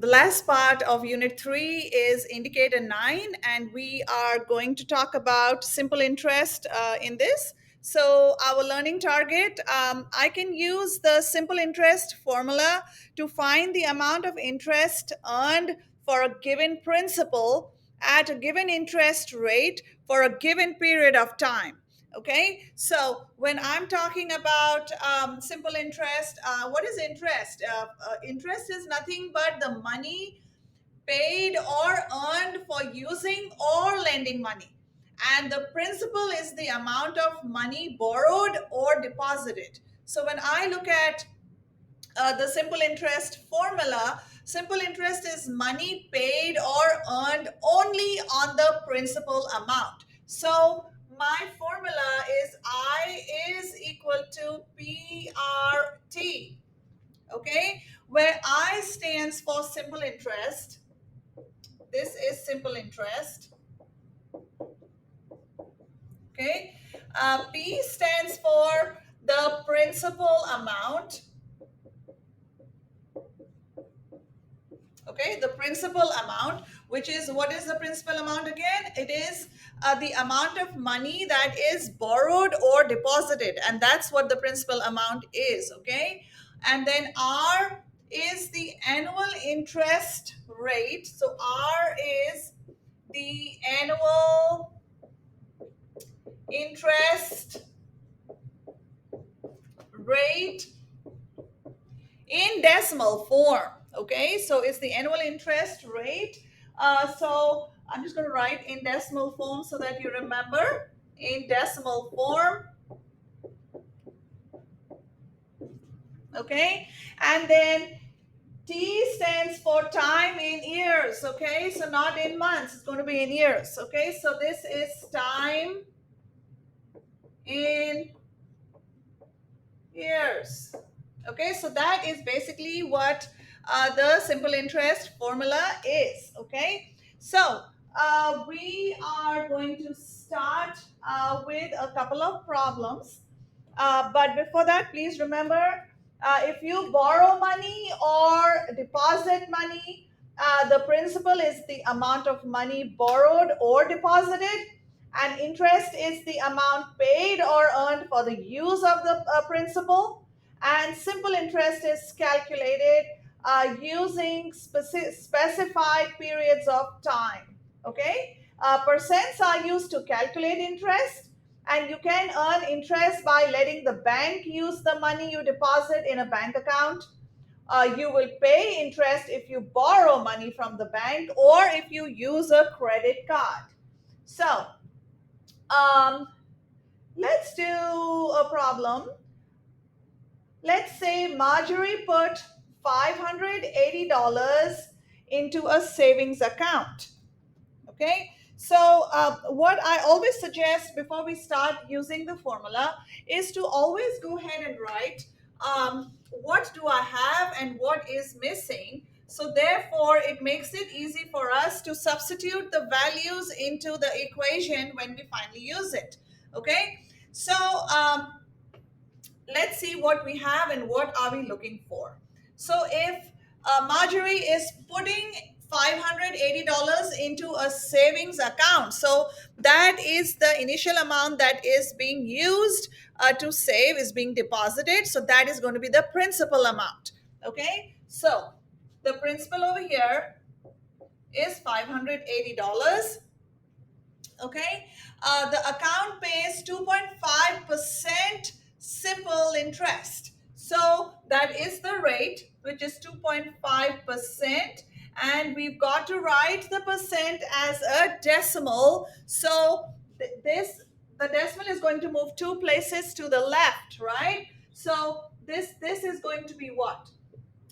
The last part of Unit 3 is Indicator 9, and we are going to talk about simple interest in this. So, our learning target, I can use the simple interest formula to find the amount of interest earned for a given principal at a given interest rate for a given period of time. Okay, so when I'm talking about simple interest, what is interest? Interest is nothing but the money paid or earned for using or lending money, and the principal is the amount of money borrowed or deposited. So when I look at the simple interest formula, simple interest is money paid or earned only on the principal amount. So my formula is I is equal to PRT, okay, where I stands for simple interest. This is simple interest, okay. P stands for the principal amount. Okay, the principal amount, which is, what is the principal amount again? It is the amount of money that is borrowed or deposited, and that's what the principal amount is. Okay, and then R is the annual interest rate. So R is the annual interest rate in decimal form. Okay, so it's the annual interest rate. So I'm just going to write in decimal form so that you remember. In decimal form. Okay, and then T stands for time in years. Okay, so not in months, it's going to be in years. Okay, so this is time in years. Okay, so that is basically what the simple interest formula is. Okay, so we are going to start with a couple of problems, but before that, please remember, if you borrow money or deposit money, the principal is the amount of money borrowed or deposited, and interest is the amount paid or earned for the use of the principal. And simple interest is calculated using specified periods of time. Okay, percents are used to calculate interest, and you can earn interest by letting the bank use the money you deposit in a bank account. You will pay interest if you borrow money from the bank or if you use a credit card. So um, let's do a problem. Let's say Marjorie put $580 into a savings account. Okay, so what I always suggest before we start using the formula is to always go ahead and write what do I have and what is missing. So therefore, it makes it easy for us to substitute the values into the equation when we finally use it. Okay, so let's see what we have and what are we looking for. So if Marjorie is putting $580 into a savings account, so that is the initial amount that is being used to save, is being deposited. So that is going to be the principal amount. Okay, so the principal over here is $580. Okay, the account pays 2.5% simple interest. So that is the rate, which is 2.5%, and we've got to write the percent as a decimal. So this, the decimal is going to move two places to the left, right? So this is going to be what?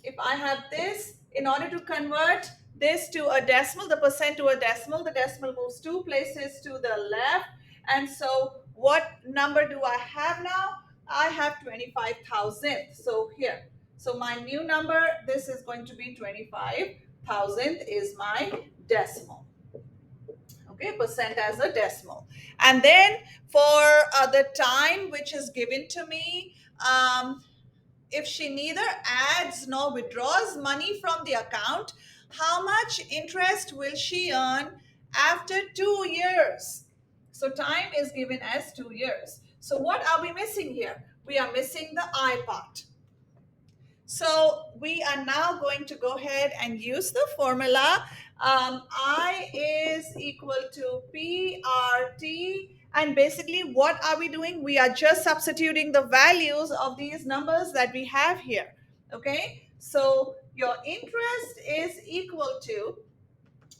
If I have this, in order to convert this to a decimal, the percent to a decimal, the decimal moves two places to the left. And so what number do I have now? I have 25,000. So here, so my new number, this is going to be 25,000 is my decimal. Okay, percent as a decimal. And then for the time which is given to me, if she neither adds nor withdraws money from the account, how much interest will she earn after 2 years? So time is given as 2 years. So what are we missing here? We are missing the I part. So we are now going to go ahead and use the formula. I is equal to PRT. And basically, what are we doing? We are just substituting the values of these numbers that we have here. Okay, so your interest is equal to,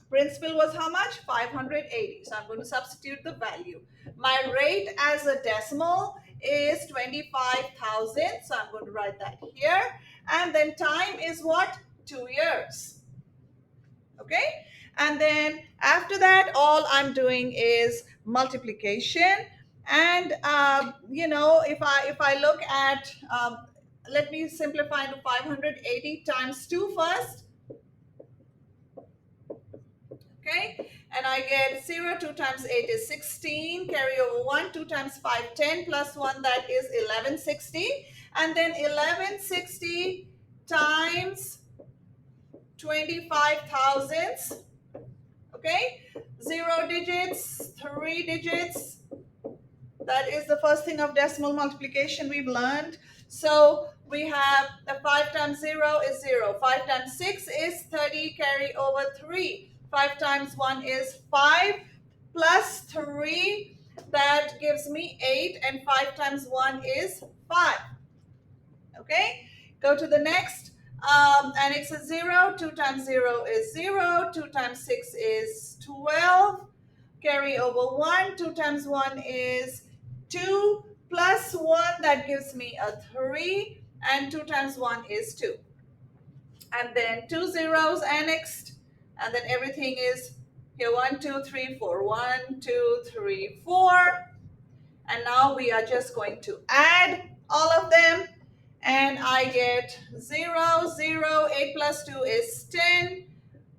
principal was how much? 580. So I'm going to substitute the value. My rate as a decimal is 25,000. So I'm going to write that here. And then time is what? 2 years. Okay. And then after that, all I'm doing is multiplication. And if I look at, let me simplify to 580 times 2 first. Okay, and I get 0, 2 times 8 is 16, carry over 1, 2 times 5, 10, plus 1, that is 1160, and then 1160 times 25 thousandths, okay, 0 digits, 3 digits, that is the first thing of decimal multiplication we've learned. So we have the 5 times 0 is 0, 5 times 6 is 30, carry over 3. 5 times 1 is 5, plus 3, that gives me 8, and 5 times 1 is 5. Okay, go to the next, and it's a 0. 2 times 0 is 0, 2 times 6 is 12, carry over 1, 2 times 1 is 2, plus 1, that gives me a 3, and 2 times 1 is 2. And then 2 zeros annexed, and then everything is here 1, 2, 3, 4. 1, 2, 3, 4. And now we are just going to add all of them, and I get 0, 0, 8 plus 2 is 10,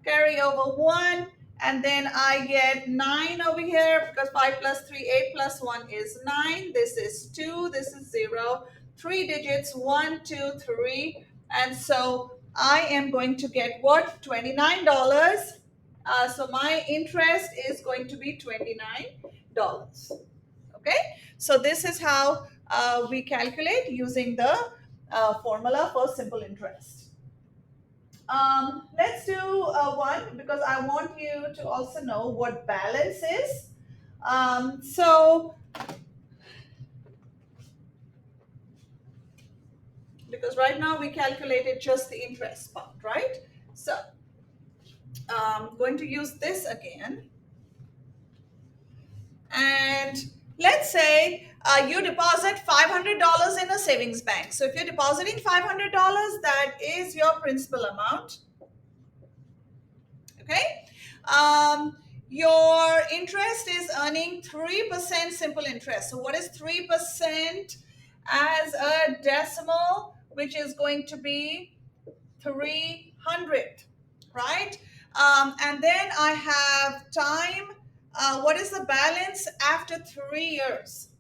carry over 1, and then I get 9 over here because 5 plus 3, 8 plus 1 is 9. This is 2, this is 0, 3 digits, 1, 2, 3, and so I am going to get what? $29. So my interest is going to be $29. Okay, so this is how we calculate using the formula for simple interest. Let's do one, because I want you to also know what balance is. So because right now we calculated just the interest part, right? So I'm going to use this again. And let's say you deposit $500 in a savings bank. So if you're depositing $500, that is your principal amount. Okay. Your interest is earning 3% simple interest. So what is 3% as a decimal, which is going to be 300, right? And then I have time. What is the balance after 3 years?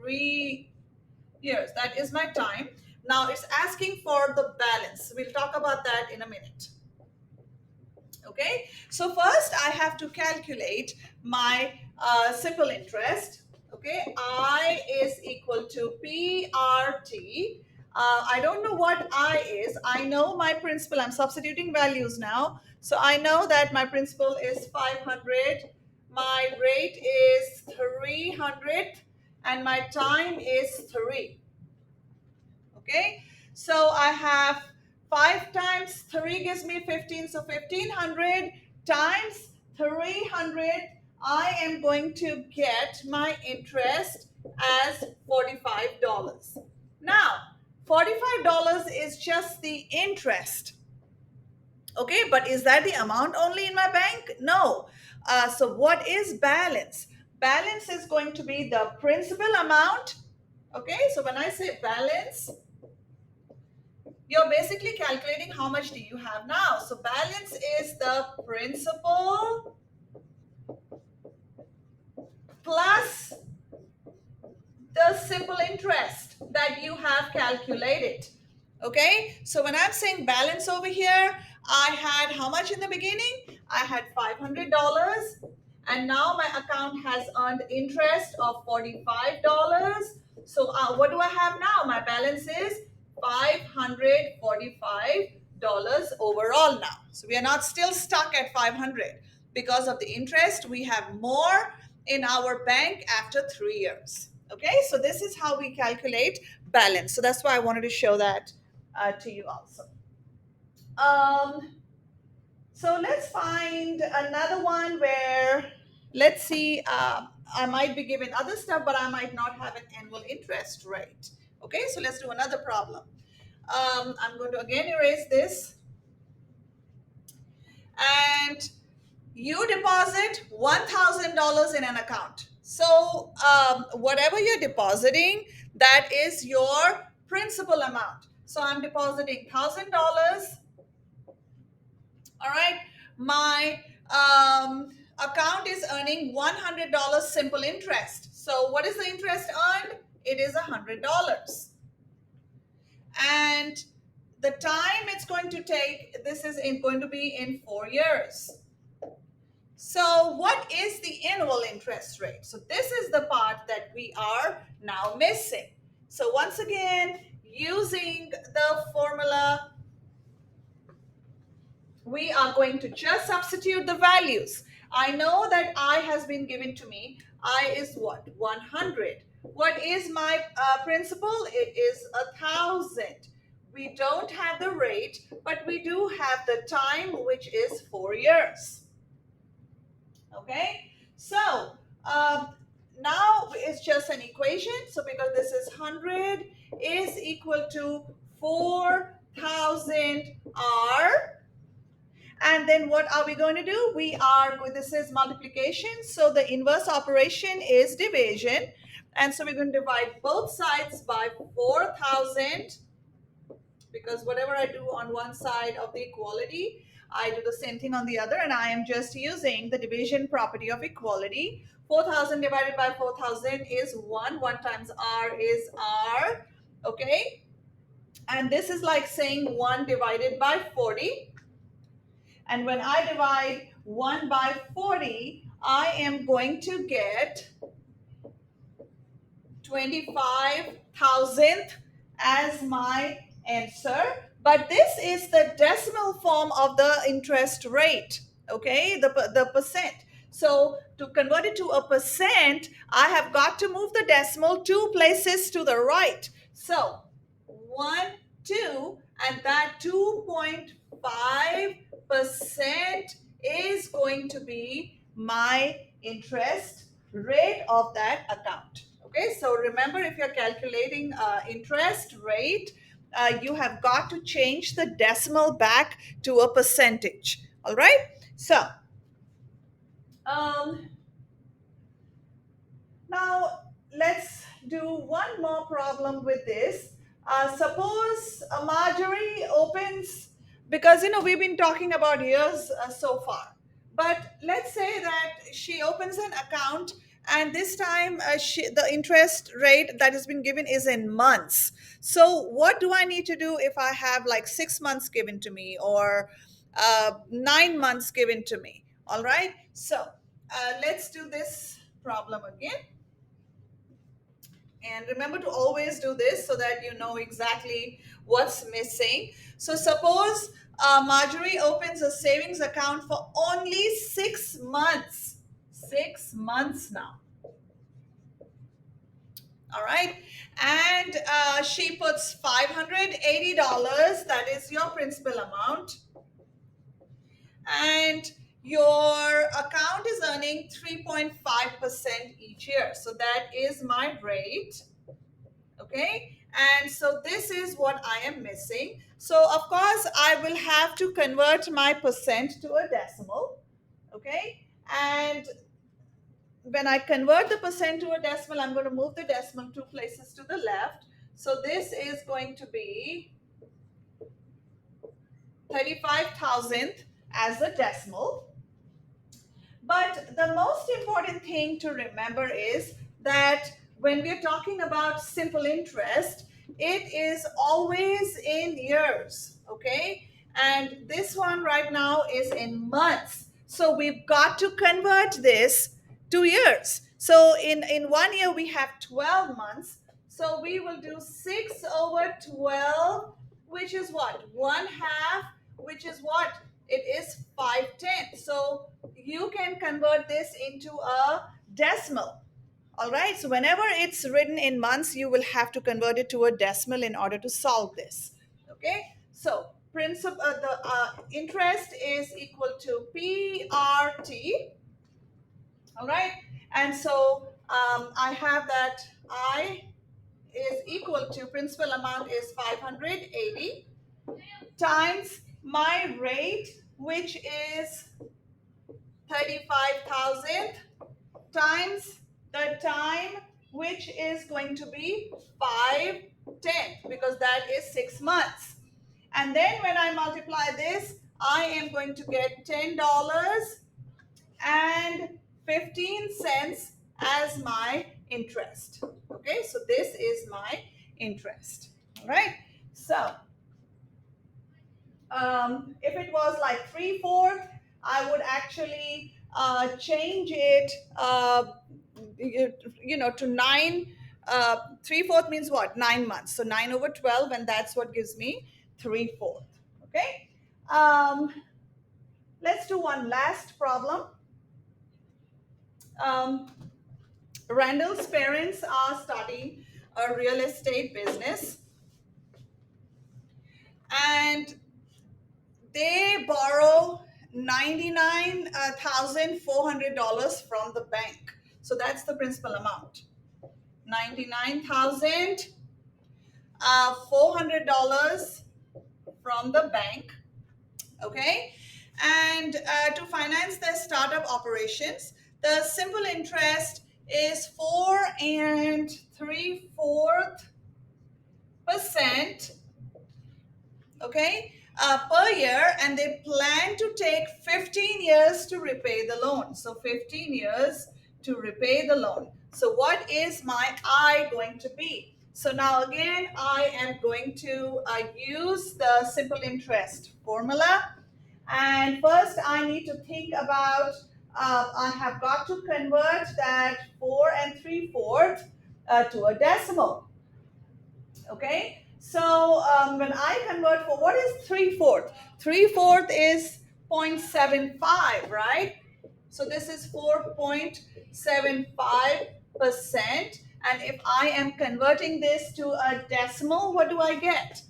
3 years, that is my time. Now it's asking for the balance. We'll talk about that in a minute. Okay, so first I have to calculate my simple interest. Okay, I is equal to PRT. I don't know what I is. I know my principal. I'm substituting values now. So I know that my principal is 500. My rate is 300. And my time is 3. Okay, so I have 5 times 3 gives me 15. So 1500 times 300, I am going to get my interest as $45. Now, $45 is just the interest. Okay, but is that the amount only in my bank? No. So what is balance? Balance is going to be the principal amount. Okay, so when I say balance, you're basically calculating how much do you have now. So balance is the principal plus the simple interest that you have calculated. Okay, so when I'm saying balance over here, I had how much in the beginning? I had $500, and now my account has earned interest of $45. So what do I have now? My balance is $545 overall now. So we are not still stuck at 500 because of the interest. We have more in our bank after 3 years. Okay, so this is how we calculate balance. So that's why I wanted to show that to you also. Um, so let's find another one where, let's see, I might be given other stuff, but I might not have an annual interest rate. Okay, so let's do another problem. I'm going to again erase this. And you deposit $1,000 in an account. So whatever you're depositing, that is your principal amount. So I'm depositing $1,000. All right, my account is earning $100 simple interest. So what is the interest earned? It is $100. And the time it's going to take, this is going to be in 4 years. So what is the annual interest rate? So this is the part that we are now missing. So once again, using the formula, we are going to just substitute the values. I know that I has been given to me. I is what? 100. What is my principal? It is 1,000. We don't have the rate, but we do have the time, which is 4 years. Okay, so now it's just an equation. So because this is 100 is equal to 4,000 R. And then what are we going to do? This is multiplication. So the inverse operation is division. And so we're going to divide both sides by 4,000, because whatever I do on one side of the equality, I do the same thing on the other, and I am just using the division property of equality. 4,000 divided by 4,000 is 1. 1 times R is R. Okay. And this is like saying 1 divided by 40. And when I divide 1 by 40, I am going to get 25,000th as my answer. But this is the decimal form of the interest rate, okay, the percent. So to convert it to a percent, I have got to move the decimal 2 places to the right. So 1, 2, and that 2.5% is going to be my interest rate of that account. Okay, so remember, if you're calculating interest rate, you have got to change the decimal back to a percentage. All right, so now let's do one more problem with this. Suppose Marjorie opens, because we've been talking about years so far, but let's say that she opens an account, and this time the interest rate that has been given is in months. So what do I need to do if I have like 6 months given to me, or 9 months given to me? All right, so let's do this problem again. And remember to always do this so that you know exactly what's missing. So suppose Marjorie opens a savings account for only 6 months. 6 months now. All right. And she puts $580. That is your principal amount. And your account is earning 3.5% each year. So that is my rate. Okay, and so this is what I am missing. So of course I will have to convert my percent to a decimal. Okay, and when I convert the percent to a decimal, I'm going to move the decimal 2 places to the left. So this is going to be 35,000th as a decimal. But the most important thing to remember is that when we're talking about simple interest, it is always in years, okay? And this one right now is in months. So we've got to convert this to years. So in 1 year, we have 12 months. So we will do 6 over 12, which is what? 1/2, which is what? It is 5/10. So you can convert this into a decimal. All right, so whenever it's written in months, you will have to convert it to a decimal in order to solve this. Okay, so principal, the interest is equal to PRT. All right, and so I have that I is equal to principal amount is 580 times my rate, which is 35,000, times the time, which is going to be 5/10, because that is 6 months. And then when I multiply this, I am going to get $10.15 as my interest. Okay, so this is my interest. All right, so if it was like 3/4, I would actually change it, to 9. 3/4 means what? 9 months. So 9 over 12, and that's what gives me 3/4. Okay. Um, let's do one last problem. Um, Randall's parents are starting a real estate business, and they borrow $99,400 from the bank. So that's the principal amount. $99,400 from the bank. Okay. And to finance their startup operations, the simple interest is 4.75%, okay, per year, and they plan to take 15 years to repay the loan. So 15 years to repay the loan. So what is my I going to be? So now again, I am going to use the simple interest formula. And first I need to think about, I have got to convert that 4 3/4 to a decimal. Okay, so when I convert for, what is 3/4? 3/4 is 0.75, right? So this is 4.75%. And if I am converting this to a decimal, what do I get?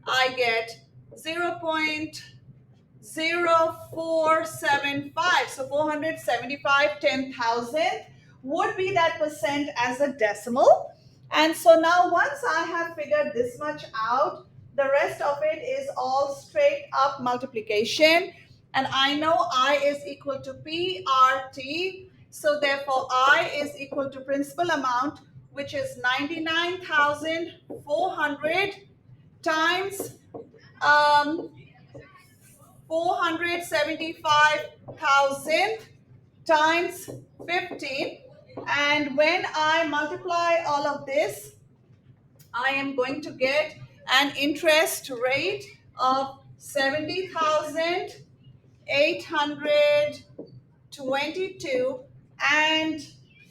I get 0.0475. So 475 10,000 would be that percent as a decimal. And so now once I have figured this much out, the rest of it is all straight up multiplication. And I know I is equal to PRT. So therefore I is equal to principal amount, which is 99,400 times 475,000 times 15. And when I multiply all of this, I am going to get an interest rate of 70,822 and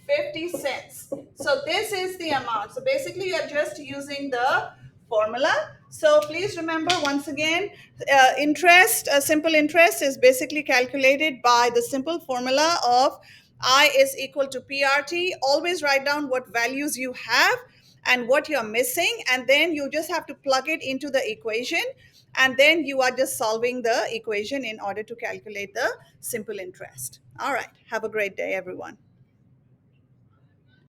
50 cents. So this is the amount. So basically you're just using the formula. So please remember once again, simple interest is basically calculated by the simple formula of I is equal to PRT. Always write down what values you have and what you're missing, and then you just have to plug it into the equation, and then you are just solving the equation in order to calculate the simple interest. All right, have a great day, everyone.